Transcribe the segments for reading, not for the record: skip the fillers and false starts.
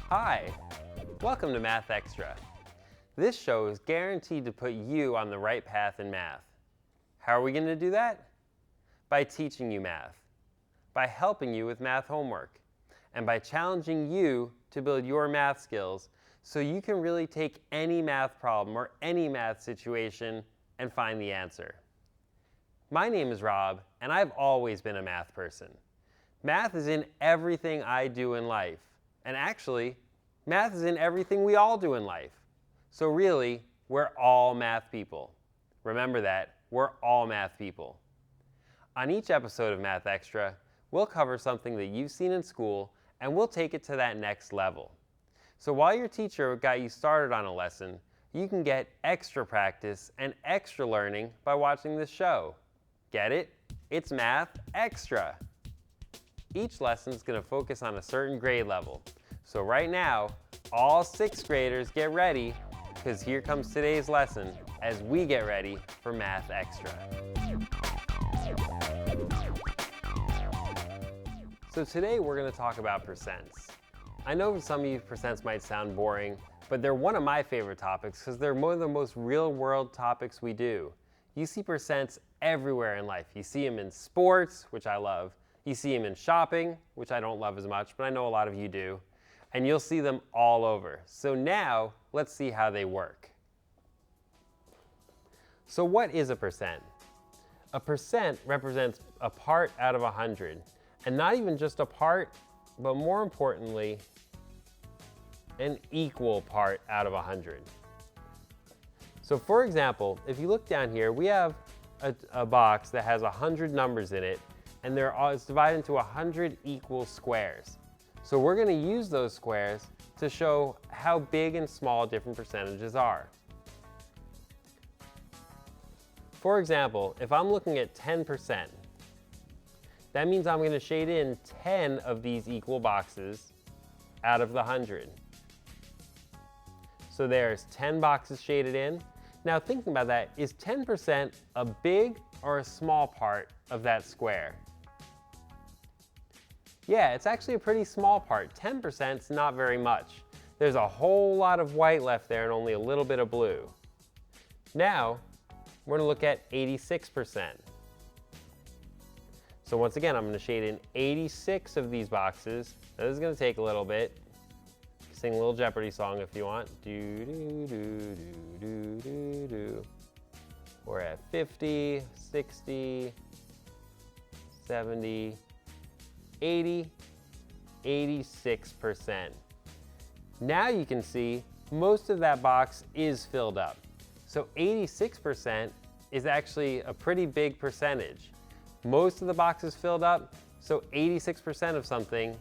Hi, welcome to Math Extra. This show is guaranteed to put you on the right path in math. How are we going to do that? By teaching you math, by helping you with math homework, and by challenging you to build your math skills so you can really take any math problem or any math situation and find the answer. My name is Rob, and I've always been a math person. Math is in everything I do in life. And actually, math is in everything we all do in life. So really, we're all math people. Remember that, we're all math people. On each episode of Math Extra, we'll cover something that you've seen in school, and we'll take it to that next level. So while your teacher got you started on a lesson, you can get extra practice and extra learning by watching this show. Get it? It's Math Extra. Each lesson is going to focus on a certain grade level. So right now, all 6th graders get ready, because here comes today's lesson as we get ready for Math Extra. So today we're going to talk about percents. I know for some of you percents might sound boring, but they're one of my favorite topics because they're one of the most real-world topics we do. You see percents everywhere in life. You see them in sports, which I love. You see them in shopping, which I don't love as much, but I know a lot of you do. And you'll see them all over. So now, let's see how they work. So what is a percent? A percent represents a part out of 100. And not even just a part, but more importantly, an equal part out of 100. So for example, if you look down here, we have a box that has 100 numbers in it, and it's divided into 100 equal squares. So we're going to use those squares to show how big and small different percentages are. For example, if I'm looking at 10%, that means I'm going to shade in 10 of these equal boxes out of the 100. So there's 10 boxes shaded in. Now thinking about that, is 10% a big or a small part of that square? Yeah, it's actually a pretty small part. 10% is not very much. There's a whole lot of white left there and only a little bit of blue. Now, we're going to look at 86%. So once again, I'm going to shade in 86 of these boxes. Now, this is going to take a little bit. Sing a little Jeopardy song if you want. Do, do, do, do, do, do. We're at 50, 60, 70, 80, 86%. Now you can see most of that box is filled up. So 86% is actually a pretty big percentage. Most of the box is filled up, so 86% of something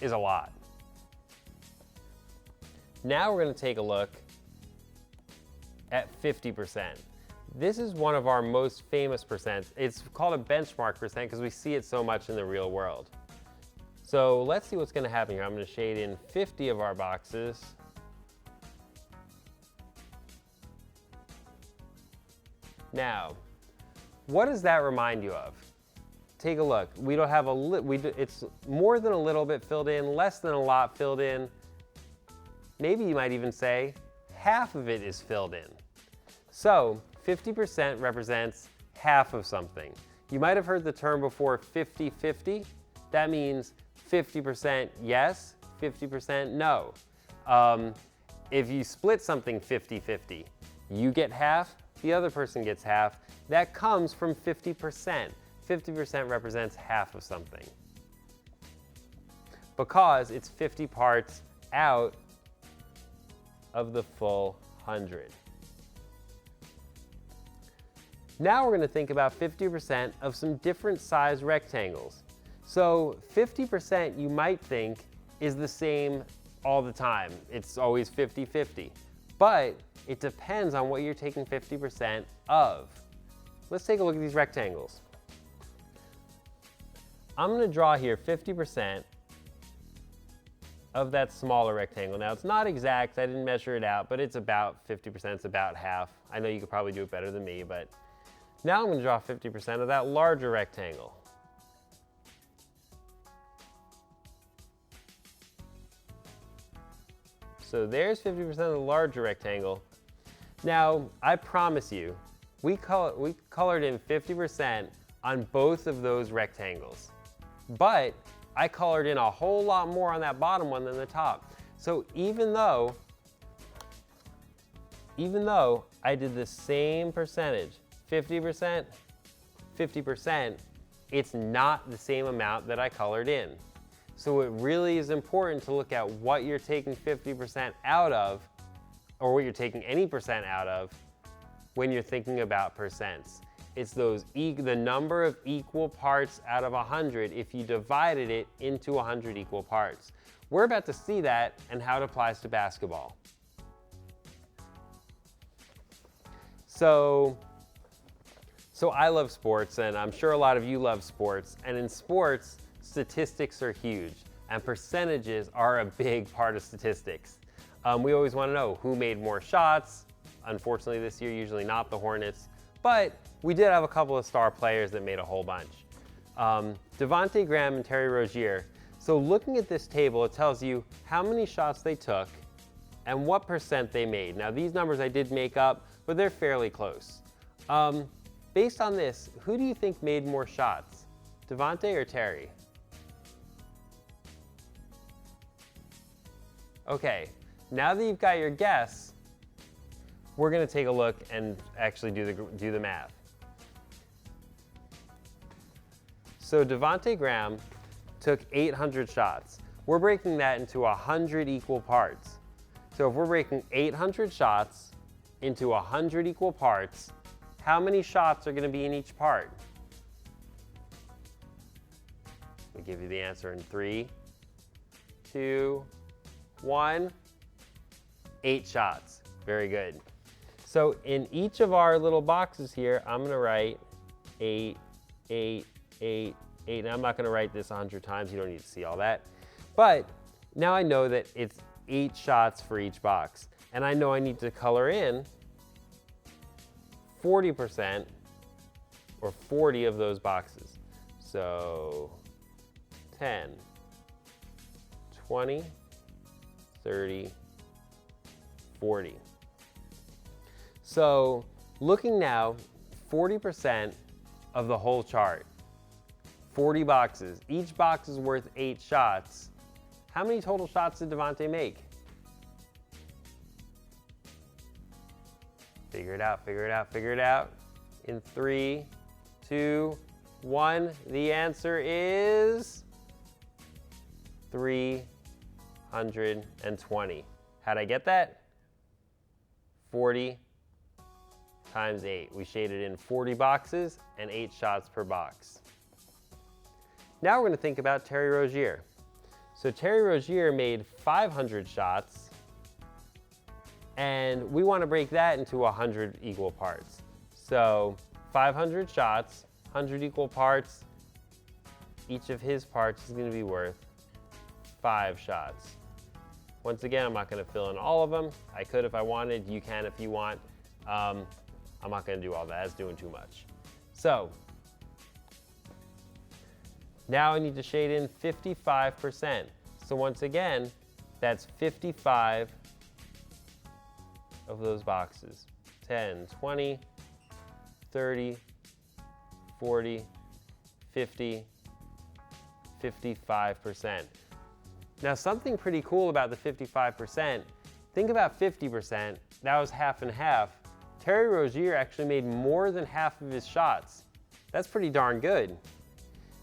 is a lot. Now we're going to take a look at 50%. This is one of our most famous percents. It's called a benchmark percent because we see it so much in the real world. So let's see what's going to happen here. I'm going to shade in 50 of our boxes. Now, what does that remind you of? Take a look. We don't have it's more than a little bit filled in, less than a lot filled in. Maybe you might even say half of it is filled in. So 50% represents half of something. You might have heard the term before 50-50. That means 50% yes, 50% no. If you split something 50-50, you get half, the other person gets half. That comes from 50%. 50% represents half of something, because it's 50 parts out of the full 100. Now we're going to think about 50% of some different size rectangles. So 50% you might think is the same all the time. It's always 50-50. But it depends on what you're taking 50% of. Let's take a look at these rectangles. I'm going to draw here 50% of that smaller rectangle. Now it's not exact, I didn't measure it out, but it's about 50%, it's about half. I know you could probably do it better than me, but now I'm going to draw 50% of that larger rectangle. So there's 50% of the larger rectangle. Now, I promise you, we colored in 50% on both of those rectangles. But I colored in a whole lot more on that bottom one than the top. So even though I did the same percentage, 50%, 50%, it's not the same amount that I colored in. So it really is important to look at what you're taking 50% out of, or what you're taking any percent out of, when you're thinking about percents. It's the number of equal parts out of 100 if you divided it into 100 equal parts. We're about to see that and how it applies to basketball. So I love sports, and I'm sure a lot of you love sports. And in sports, statistics are huge, and percentages are a big part of statistics. We always want to know who made more shots. Unfortunately, this year, usually not the Hornets, but we did have a couple of star players that made a whole bunch. Devonte Graham and Terry Rozier. So looking at this table, it tells you how many shots they took and what percent they made. Now, these numbers I did make up, but they're fairly close. Based on this, who do you think made more shots, Devonte or Terry? Okay, now that you've got your guess, we're going to take a look and actually do the math. So Devonte Graham took 800 shots. We're breaking that into 100 equal parts. So if we're breaking 800 shots into 100 equal parts, how many shots are going to be in each part? We give you the answer in 3, 2, 1. 8 shots. Very good. So in each of our little boxes here, I'm going to write 8, 8, 8, 8. Now I'm not going to write this 100 times. You don't need to see all that. But now I know that it's 8 shots for each box. And I know I need to color in 40% or 40 of those boxes. So 10, 20, 30, 40. So looking now, 40% of the whole chart, 40 boxes. Each box is worth 8 shots. How many total shots did Devonte make? Figure it out, figure it out, figure it out. In 3, 2, 1, the answer is 320. How'd I get that? 40 times 8. We shaded in 40 boxes and 8 shots per box. Now we're going to think about Terry Rozier. So Terry Rozier made 500 shots, and we want to break that into 100 equal parts. So 500 shots, 100 equal parts. Each of his parts is going to be worth 5 shots. Once again, I'm not going to fill in all of them. I could if I wanted. You can if you want. I'm not going to do all that. That's doing too much. So now I need to shade in 55%. So once again, that's 55 of those boxes. 10, 20, 30, 40, 50, 55%. Now something pretty cool about the 55%, think about 50%, that was half and half. Terry Rozier actually made more than half of his shots. That's pretty darn good.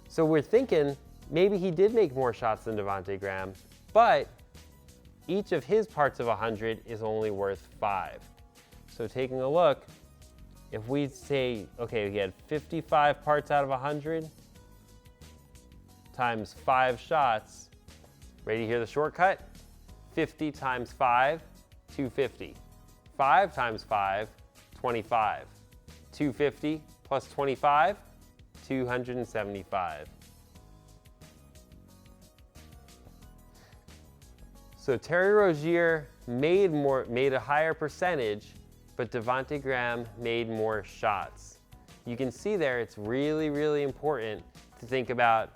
So we're thinking maybe he did make more shots than Devonte Graham, but each of his parts of 100 is only worth 5. So taking a look, if we say, okay, he had 55 parts out of 100 times 5 shots, ready to hear the shortcut? 50 times 5, 250. 5 times 5, 25. 250 plus 25, 275. So Terry Rozier made a higher percentage, but Devonte Graham made more shots. You can see there it's really, really important to think about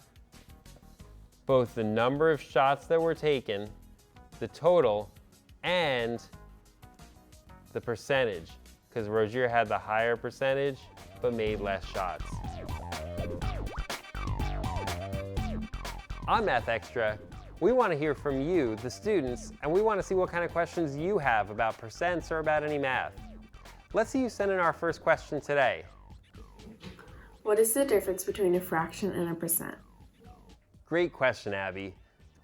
both the number of shots that were taken, the total, and the percentage, because Rozier had the higher percentage but made less shots. On Math Extra, we want to hear from you, the students, and we want to see what kind of questions you have about percents or about any math. Let's see you send in our first question today. What is the difference between a fraction and a percent? Great question, Abby.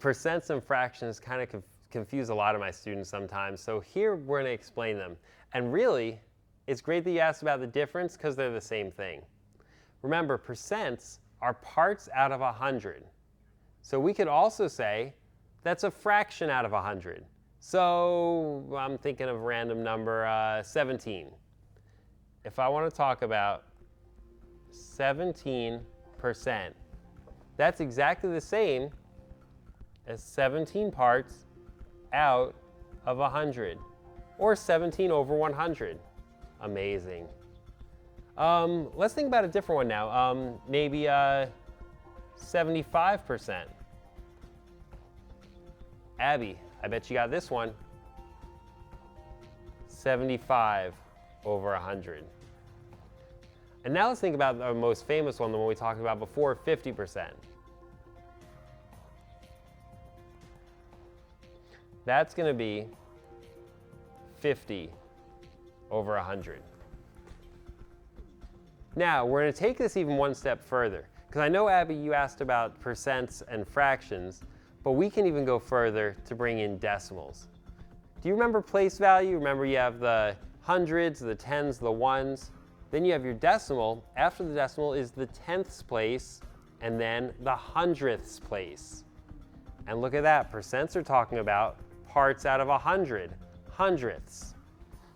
Percents and fractions kind of confuse a lot of my students sometimes, so here we're going to explain them. And really, it's great that you asked about the difference because they're the same thing. Remember, percents are parts out of 100. So we could also say that's a fraction out of 100. So I'm thinking of a random number, 17. If I want to talk about 17%, that's exactly the same as 17 parts out of 100, or 17 over 100. Amazing. Let's think about a different one now. Maybe 75%. Abby, I bet you got this one. 75 over 100. And now let's think about the most famous one, the one we talked about before, 50%. That's going to be 50 over 100. Now, we're going to take this even one step further, because I know, Abby, you asked about percents and fractions, but we can even go further to bring in decimals. Do you remember place value? Remember, you have the hundreds, the tens, the ones. Then you have your decimal. After the decimal is the tenths place, and then the hundredths place. And look at that, percents are talking about parts out of 100, hundredths.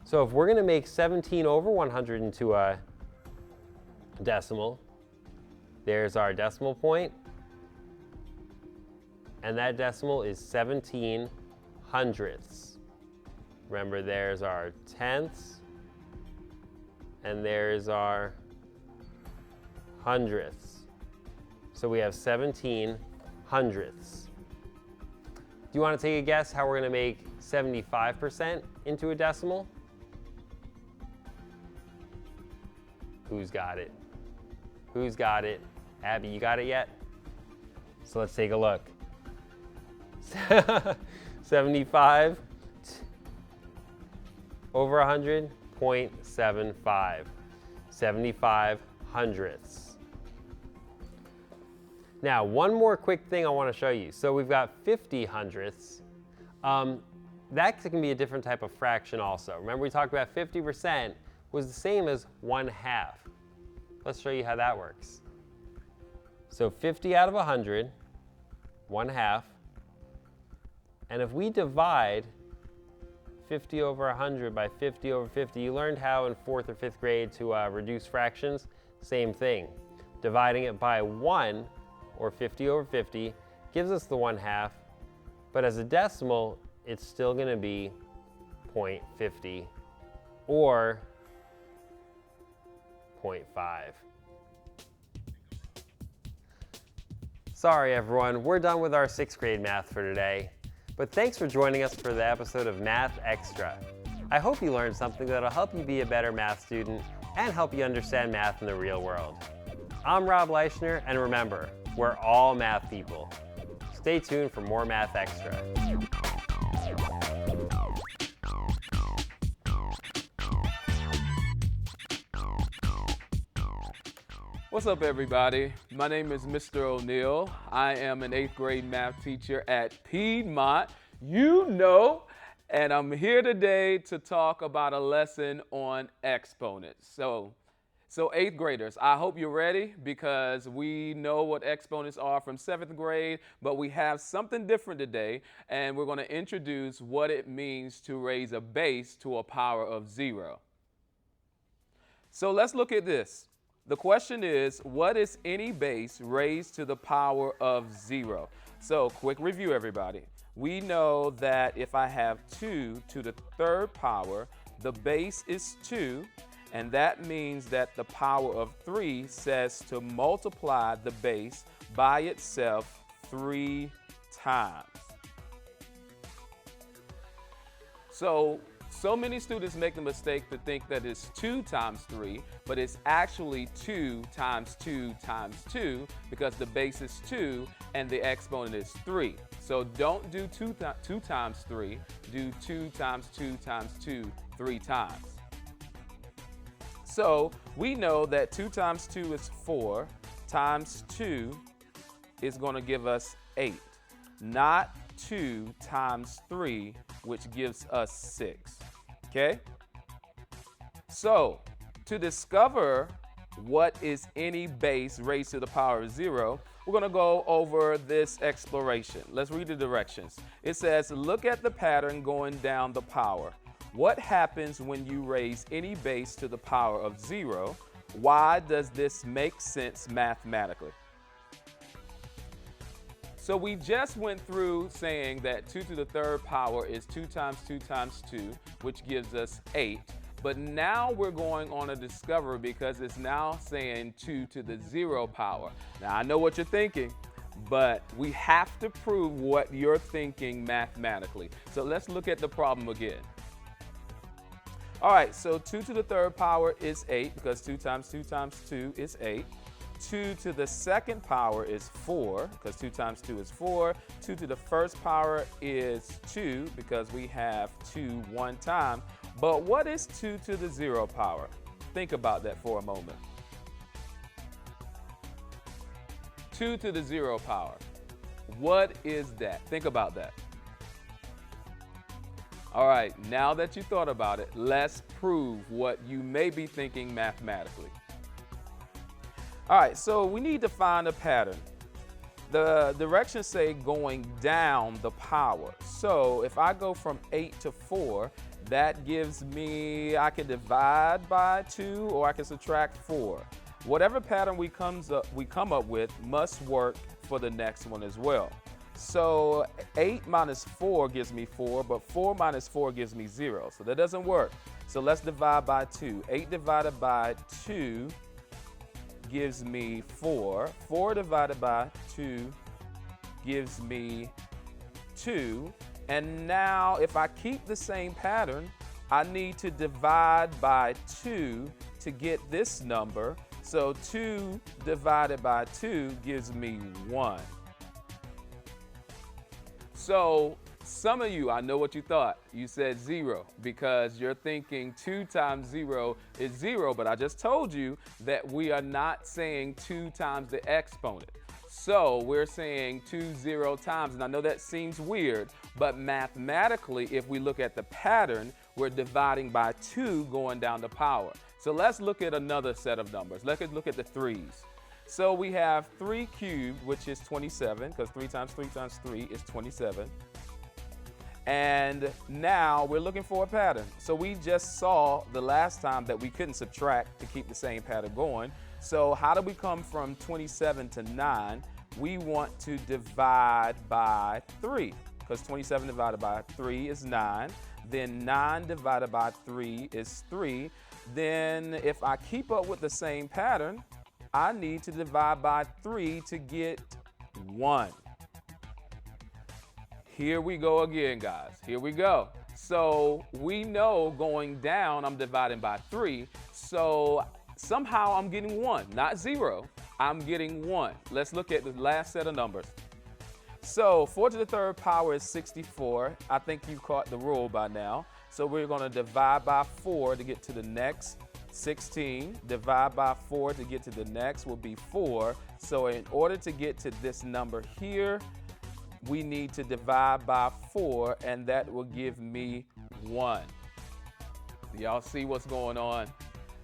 So if we're going to make 17 over 100 into a decimal, there's our decimal point, and that decimal is 17 hundredths. Remember, there's our tenths, and there's our hundredths. So we have 17 hundredths. Do you want to take a guess how we're going to make 75% into a decimal? Who's got it? Who's got it? Abby, you got it yet? So let's take a look. 75 over 100, 0.75. 75 hundredths. Now, one more quick thing I want to show you. So we've got 50 hundredths. That can be a different type of fraction also. Remember, we talked about 50% was the same as 1/2. Let's show you how that works. So 50 out of 100, 1/2. And if we divide 50 over 100 by 50 over 50, you learned how in 4th or 5th grade to reduce fractions. Same thing. Dividing it by 1, or 50 over 50, gives us the 1/2. But as a decimal, it's still going to be 0.50 or 0.5. Sorry everyone, we're done with our 6th grade math for today. But thanks for joining us for the episode of Math Extra. I hope you learned something that'll help you be a better math student and help you understand math in the real world. I'm Rob Leichner, and remember, we're all math people. Stay tuned for more Math Extra. What's up, everybody? My name is Mr. O'Neill. I am an 8th grade math teacher at Piedmont, and I'm here today to talk about a lesson on exponents. So 8th graders, I hope you're ready because we know what exponents are from 7th grade, but we have something different today, and we're going to introduce what it means to raise a base to a power of 0. So let's look at this. The question is, what is any base raised to the power of 0? So, quick review, everybody. We know that if I have 2 to the 3rd power, the base is 2, and that means that the power of 3 says to multiply the base by itself 3 times. So many students make the mistake to think that it's 2 times 3, but it's actually 2 times 2 times 2 because the base is 2 and the exponent is 3. So don't do 2 times 3, do 2 times 2 times 2 3 times. So we know that 2 times 2 is 4, times 2 is going to give us 8, not 2 times 3, which gives us 6. Okay? So, to discover what is any base raised to the power of 0, we're going to go over this exploration. Let's read the directions. It says, look at the pattern going down the power. What happens when you raise any base to the power of 0? Why does this make sense mathematically? So we just went through saying that 2 to the third power is 2 times 2 times 2, which gives us 8. But now we're going on a discovery because it's now saying 2 to the 0 power. Now I know what you're thinking, but we have to prove what you're thinking mathematically. So let's look at the problem again. All right, so 2 to the third power is 8 because 2 times 2 times 2 is 8. 2 to the second power is 4 because 2 times 2 is 4. 2 to the first power is 2 because we have 2 one time. But what is 2 to the 0 power? Think about that for a moment. 2 to the 0 power. What is that? Think about that. All right, now that you thought about it, let's prove what you may be thinking mathematically. All right, so we need to find a pattern. The directions say going down the power. So if I go from 8 to 4, that gives me, I can divide by 2 or I can subtract 4. Whatever pattern we come up with must work for the next one as well. So 8 minus 4 gives me 4, but 4 minus 4 gives me 0. So that doesn't work. So let's divide by 2. 8 divided by 2 gives me 4. 4 divided by 2 gives me 2. And now if I keep the same pattern, I need to divide by 2 to get this number. So 2 divided by 2 gives me 1. So some of you, I know what you thought. You said 0 because you're thinking 2 times 0 is 0, but I just told you that we are not saying 2 times the exponent. So we're saying 2 0 times, and I know that seems weird, but mathematically, if we look at the pattern, we're dividing by 2 going down the power. So let's look at another set of numbers. Let's look at the 3's. So we have 3 cubed, which is 27, because 3 times 3 times 3 is 27. And now we're looking for a pattern. So we just saw the last time that we couldn't subtract to keep the same pattern going. So how do we come from 27 to 9? We want to divide by 3, because 27 divided by 3 is 9. Then 9 divided by 3 is 3. Then if I keep up with the same pattern, I need to divide by 3 to get 1. Here we go again, guys. Here we go. So we know going down, I'm dividing by 3. So somehow I'm getting 1, not 0. I'm getting 1. Let's look at the last set of numbers. So 4 to the third power is 64. I think you've caught the rule by now. So we're going to divide by 4 to get to the next 16. Divide by 4 to get to the next will be 4. So in order to get to this number here, we need to divide by 4, and that will give me 1. Y'all see what's going on?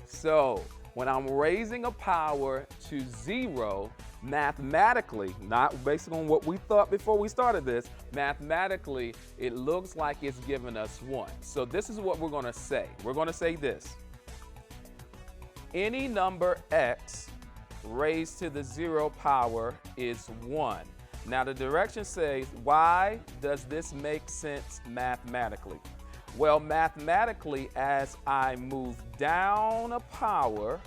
So when I'm raising a power to 0, mathematically, not based on what we thought before we started this, mathematically, it looks like it's giving us 1. So this is what we're going to say. We're going to say this. Any number x raised to the 0 power is 1. Now the direction says, why does this make sense mathematically? Well, mathematically, as I move down a power,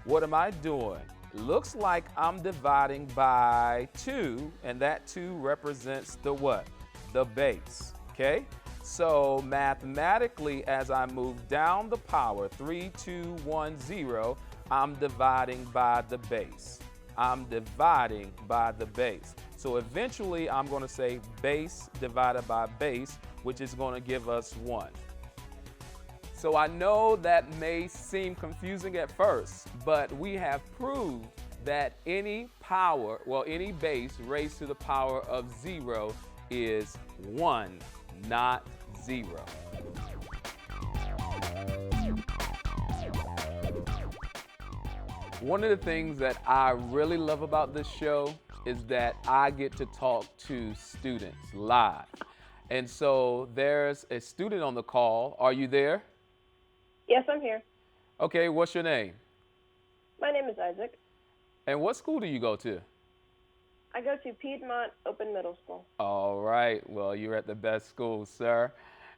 what am I doing? Looks like I'm dividing by 2, and that 2 represents the what? The base, okay? So mathematically, as I move down the power, 3, 2, 1, 0, I'm dividing by the base. I'm dividing by the base. So eventually, I'm going to say base divided by base, which is going to give us 1. So I know that may seem confusing at first, but we have proved that any power, any base raised to the power of 0 is 1, not 0. One of the things that I really love about this show is that I get to talk to students live. And so there's a student on the call. Are you there? Yes, I'm here. Okay, what's your name? My name is Isaac. And what school do you go to? I go to Piedmont Open Middle School. All right, well, you're at the best school, sir.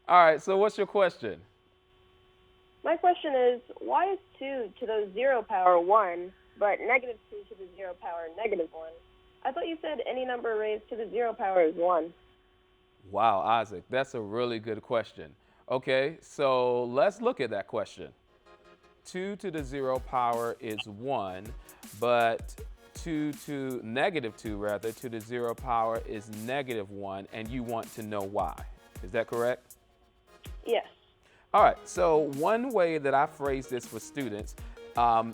All right, so what's your question? My question is, why is 2 to the 0 power 1, but negative 2 to the 0 power negative 1? I thought you said any number raised to the 0 power is 1. Wow, Isaac, that's a really good question. Okay, so let's look at that question. 2 to the 0 power is 1, but negative 2 to the 0 power is negative 1, and you want to know why. Is that correct? Yes. All right, so one way that I phrase this for students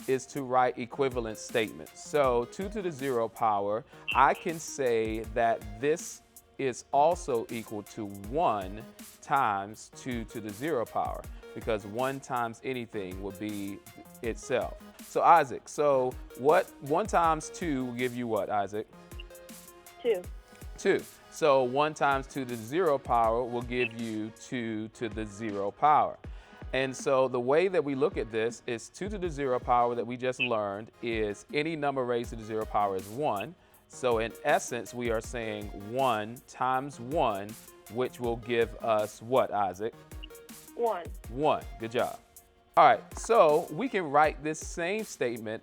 is to write equivalent statements. So 2 to the 0 power, I can say that this is also equal to 1 times 2 to the 0 power, because 1 times anything would be itself. So Isaac, so what 1 times 2 will give you what, Isaac? 2. 2. So 1 times 2 to the 0 power will give you 2 to the 0 power. And so the way that we look at this is 2 to the 0 power that we just learned is any number raised to the 0 power is 1. So in essence, we are saying 1 times 1, which will give us what, Isaac? 1. 1. Good job. All right, so we can write this same statement,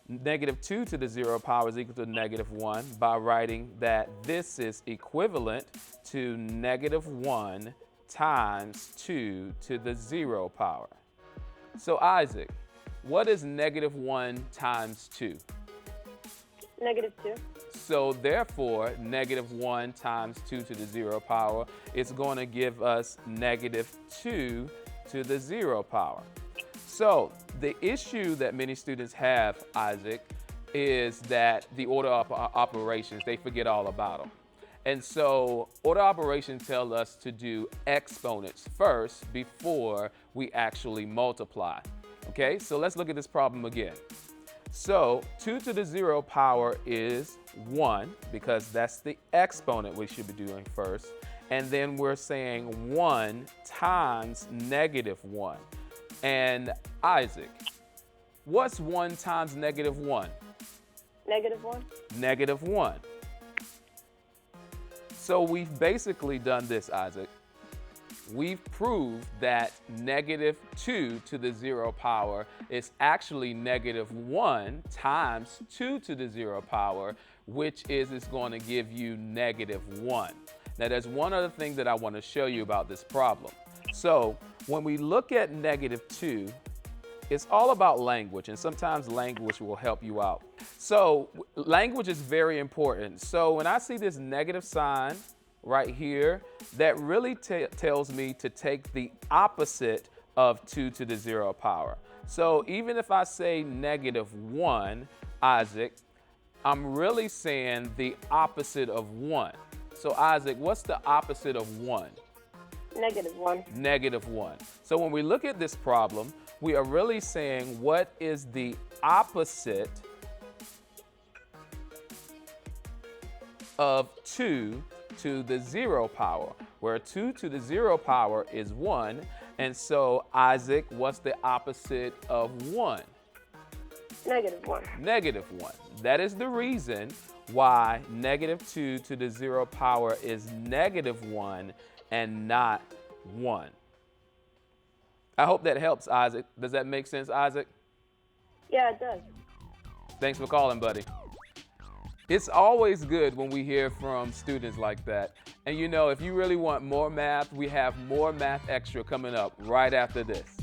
negative 2 to the 0 power is equal to negative 1, by writing that this is equivalent to negative 1 times 2 to the 0 power. So Isaac, what is negative 1 times 2? Negative 2. So therefore, negative 1 times 2 to the 0 power is going to give us negative 2 to the 0 power. So the issue that many students have, Isaac, is that the order of operations, they forget all about them. And so order operations tell us to do exponents first before we actually multiply. Okay, so let's look at this problem again. So 2 to the 0 power is 1, because that's the exponent we should be doing first. And then we're saying 1 times negative 1. And Isaac, what's 1 times negative 1? Negative 1. Negative 1. So we've basically done this, Isaac. We've proved that negative 2 to the 0 power is actually negative 1 times 2 to the 0 power, which is going to give you negative 1. Now, there's one other thing that I want to show you about this problem. So when we look at negative 2, it's all about language, and sometimes language will help you out. So language is very important. So when I see this negative sign right here, that really tells me to take the opposite of 2 to the 0 power. So even if I say negative 1, Isaac, I'm really saying the opposite of 1. So Isaac, what's the opposite of 1? Negative 1. Negative 1. So when we look at this problem, we are really saying what is the opposite of 2 to the 0 power, where 2 to the 0 power is 1. And so, Isaac, what's the opposite of 1? Negative 1. Negative 1. That is the reason why negative 2 to the 0 power is negative 1 and not 1. I hope that helps, Isaac. Does that make sense, Isaac? Yeah, it does. Thanks for calling, buddy. It's always good when we hear from students like that. And you know, if you really want more math, we have more Math Extra coming up right after this.